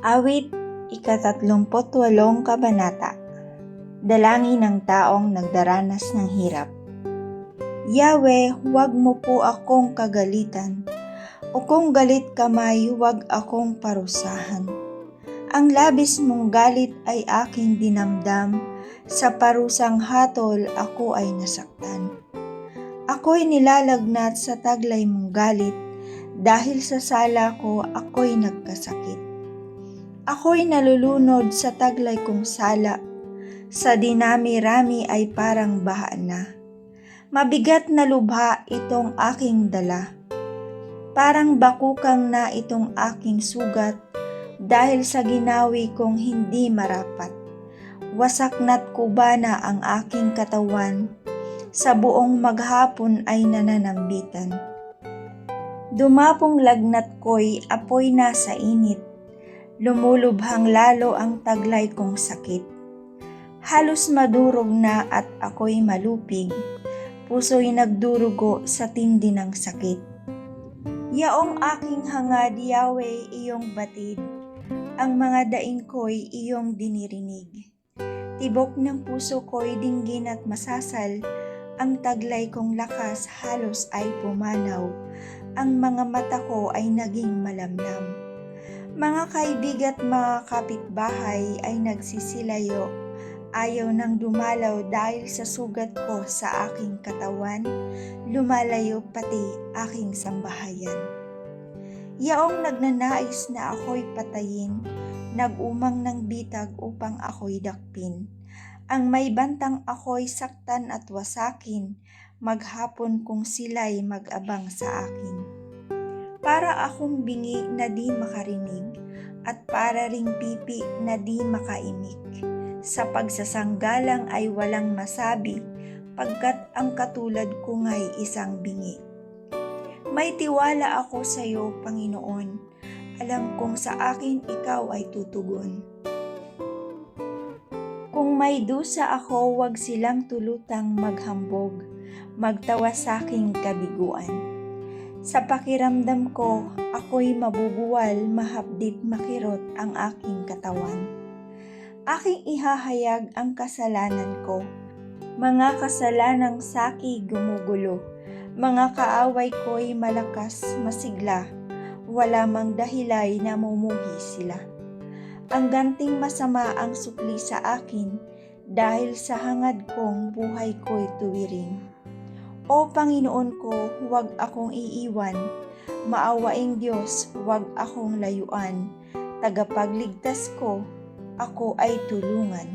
Awit, ika-38 kabanata. Dalangin ng taong nagdaranas ng hirap. Yahweh, huwag mo po akong kagalitan, o kung galit ka may huwag akong parusahan. Ang labis mong galit ay aking dinamdam, sa parusang hatol ako ay nasaktan. Ako'y nilalagnat sa taglay mong galit, dahil sa sala ko ako'y nagkasakit. Ako'y nalulunod sa taglay kong sala, sa dinami-rami ay parang baha na. Mabigat na lubha itong aking dala, parang bakukang na itong aking sugat, dahil sa ginawi kong hindi marapat. Wasak na't kubana ang aking katawan, sa buong maghapon ay nananambitan. Dumapong lagnat ko'y apoy na sa init, lumulubhang lalo ang taglay kong sakit. Halos madurog na at ako'y malupig, puso'y nagdurugo sa tindi ng sakit. Yaong aking hangad, Yahweh, iyong batid, ang mga daing ko'y iyong dinirinig. Tibok ng puso ko'y dinggin at masasal, ang taglay kong lakas halos ay pumanaw, ang mga mata ko ay naging malamlam. Mga kaibigan at mga kapitbahay ay nagsisilayo, ayaw nang dumalaw dahil sa sugat ko sa aking katawan, lumalayo pati aking sambahayan. Yaong nagnanais na ako'y patayin, nag-umang ng bitag upang ako'y dakpin. Ang may bantang ako'y saktan at wasakin, maghapon kung sila'y mag-abang sa akin. Para akong bingi na di makarinig, at para ring pipi na di makaimik. Sa pagsasanggalang ay walang masabi, pagkat ang katulad ko nga'y isang bingi. May tiwala ako sa iyo, Panginoon, alam kong sa akin ikaw ay tutugon. Kung may dusa ako, wag silang tulutang maghambog, magtawa sa aking kabiguan. Sa pakiramdam ko, ako'y mabubuwal, mahapdit makirot ang aking katawan. Aking ihahayag ang kasalanan ko, mga kasalanang saki gumugulo, mga kaaway ko'y malakas masigla, wala mang dahilay namumuhi sila. Ang ganting masama ang sukli sa akin, dahil sa hangad kong buhay ko'y tuwirin. O Panginoon ko, huwag akong iiwan, maawaing Diyos, huwag akong layuan, tagapagligtas ko, ako ay tulungan.